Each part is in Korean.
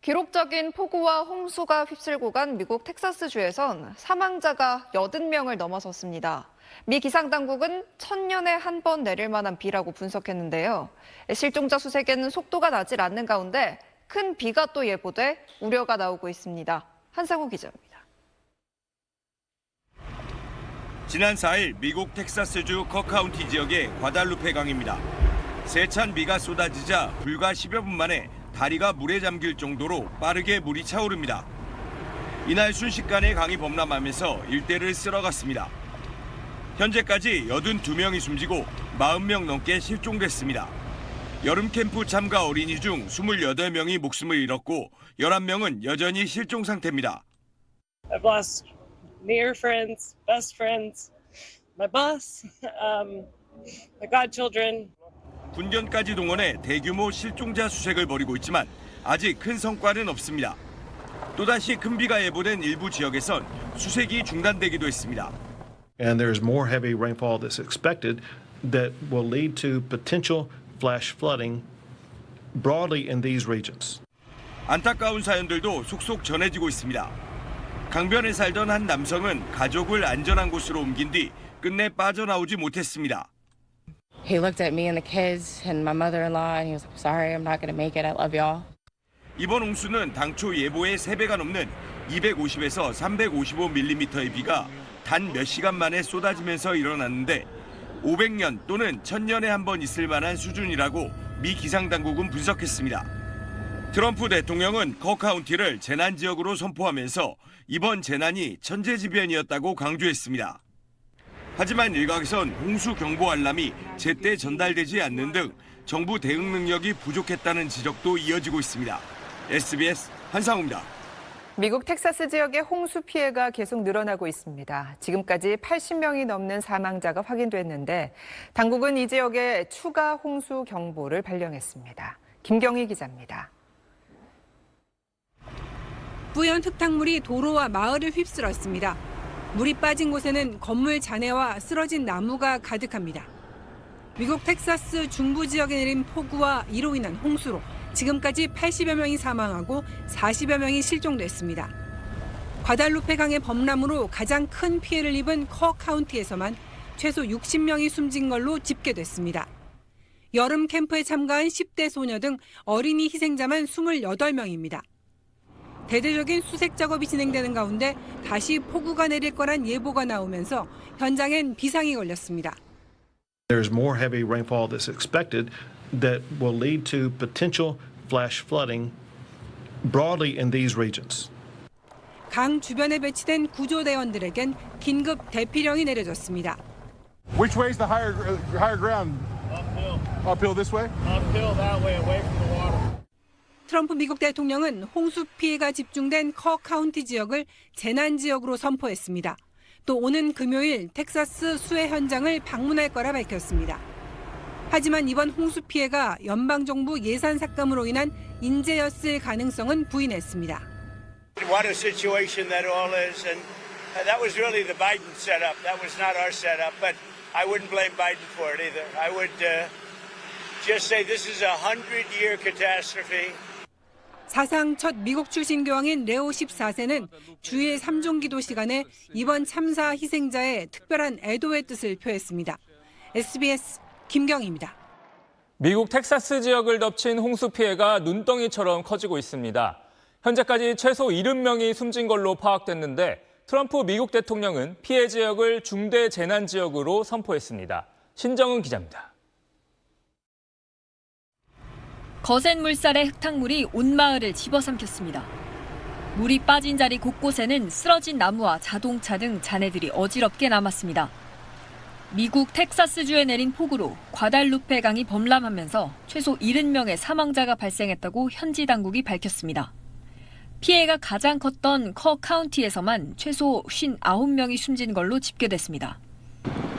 기록적인 폭우와 홍수가 휩쓸고 간 미국 텍사스주에선 사망자가 80명을 넘어섰습니다. 미 기상당국은 1000년에 한 번 내릴 만한 비라고 분석했는데요. 실종자 수색에는 속도가 나질 않는 가운데 큰 비가 또 예보돼 우려가 나오고 있습니다. 한상우 기자입니다. 지난 4일 미국 텍사스주 커카운티 지역의 과달루페 강입니다. 세찬 비가 쏟아지자 불과 10여 분 만에 다리가 물에 잠길 정도로 빠르게 물이 차오릅니다. 이날 순식간에 강이 범람하면서 일대를 쓸어갔습니다. 현재까지 82명이 숨지고 40명 넘게 실종됐습니다. 여름 캠프 참가 어린이 중 28명이 목숨을 잃었고 11명은 여전히 실종 상태입니다. I've lost near friends, best friends, my bus, my godchildren. 군견까지 동원해 대규모 실종자 수색을 벌이고 있지만 아직 큰 성과는 없습니다. 또다시 큰 비가 예보된 일부 지역에선 수색이 중단되기도 했습니다. And there's more heavy rainfall that's expected that will lead to potential flash flooding broadly in these regions. 안타까운 사연들도 속속 전해지고 있습니다. 강변에 살던 한 남성은 가족을 안전한 곳으로 옮긴 뒤 끝내 빠져나오지 못했습니다. He looked at me and the kids and my mother-in-law and he was like, sorry, I'm not going to make it. I love y'all. 이번 홍수는 당초 예보의 3배가 넘는 250에서 355mm의 비가 단 몇 시간 만에 쏟아지면서 일어났는데 500년 또는 1000년에 한 번 있을 만한 수준이라고 미 기상당국은 분석했습니다. 트럼프 대통령은 커카운티를 재난지역으로 선포하면서 이번 재난이 천재지변이었다고 강조했습니다. 하지만 일각에선 홍수 경보 알람이 제때 전달되지 않는 등 정부 대응 능력이 부족했다는 지적도 이어지고 있습니다. SBS 한상우입니다. 미국 텍사스 지역의 홍수 피해가 계속 늘어나고 있습니다. 지금까지 80명이 넘는 사망자가 확인됐는데 당국은 이 지역에 추가 홍수 경보를 발령했습니다. 김경희 기자입니다. 뿌연 흙탕물이 도로와 마을을 휩쓸었습니다. 물이 빠진 곳에는 건물 잔해와 쓰러진 나무가 가득합니다. 미국 텍사스 중부 지역에 내린 폭우와 이로 인한 홍수로 지금까지 80여 명이 사망하고 40여 명이 실종됐습니다. 과달루페 강의 범람으로 가장 큰 피해를 입은 커 카운티에서만 최소 60명이 숨진 걸로 집계됐습니다. 여름 캠프에 참가한 10대 소녀 등 어린이 희생자만 28명입니다. 대대적인 수색 작업이 진행되는 가운데 다시 폭우가 내릴 거란 예보가 나오면서 현장엔 비상이 걸렸습니다. There's more heavy rainfall that's expected that will lead to potential flash flooding broadly in these regions. 강 주변에 배치된 구조대원들에겐 긴급 대피령이 내려졌습니다. Which way is the higher ground? Uphill. Uphill this way? Uphill that way, away from the water. 트럼프 미국 대통령은 홍수 피해가 집중된 커 카운티 지역을 재난 지역으로 선포했습니다. 또 오는 금요일 텍사스 수해 현장을 방문할 거라 밝혔습니다. 하지만 이번 홍수 피해가 연방정부 예산 삭감으로 인한 인재였을 가능성은 부인했습니다. What a situation that all is, and that was really the Biden setup. That was not our setup, but I wouldn't blame Biden for it either. I would just say this is a 100-year catastrophe. 사상 첫 미국 출신 교황인 레오 14세는 주일 3종 기도 시간에 이번 참사 희생자의 특별한 애도의 뜻을 표했습니다. SBS 김경희입니다. 미국 텍사스 지역을 덮친 홍수 피해가 눈덩이처럼 커지고 있습니다. 현재까지 최소 70명이 숨진 걸로 파악됐는데 트럼프 미국 대통령은 피해 지역을 중대 재난 지역으로 선포했습니다. 신정은 기자입니다. 거센 물살에 흙탕물이 온 마을을 집어삼켰습니다. 물이 빠진 자리 곳곳에는 쓰러진 나무와 자동차 등 잔해들이 어지럽게 남았습니다. 미국 텍사스주에 내린 폭우로 과달루페 강이 범람하면서 최소 70명의 사망자가 발생했다고 현지 당국이 밝혔습니다. 피해가 가장 컸던 커 카운티에서만 최소 59명이 숨진 걸로 집계됐습니다.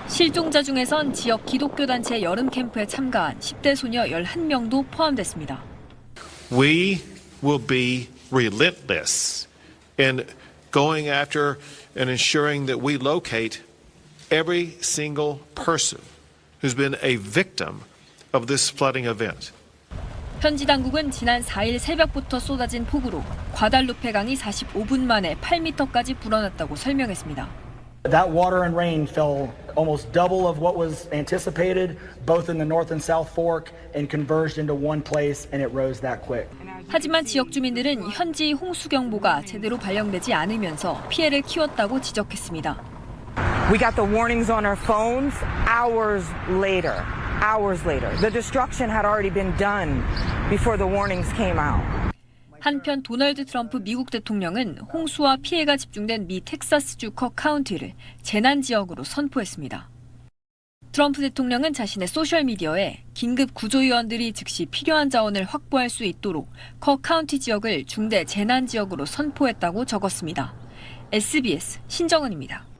실종자 중에선 지역 기독교 단체 여름 캠프에 참가한 10대 소녀 11명도 포함됐습니다. We will be relentless in going after and ensuring that we locate every single person who's been a victim of this flooding event. 현지 당국은 지난 4일 새벽부터 쏟아진 폭우로 과달루페 강이 45분 만에 8m까지 불어났다고 설명했습니다. That water and rain fell almost double of what was anticipated, both in the North and South Fork, and converged into one place, and it rose that quick. 하지만 지역 주민들은 현지 홍수경보가 제대로 발령되지 않으면서 피해를 키웠다고 지적했습니다. We got the warnings on our phones hours later. The destruction had already been done before the warnings came out. 한편 도널드 트럼프 미국 대통령은 홍수와 피해가 집중된 미 텍사스주 컥 카운티를 재난 지역으로 선포했습니다. 트럼프 대통령은 자신의 소셜미디어에 긴급 구조요원들이 즉시 필요한 자원을 확보할 수 있도록 컥 카운티 지역을 중대 재난 지역으로 선포했다고 적었습니다. SBS 신정은입니다.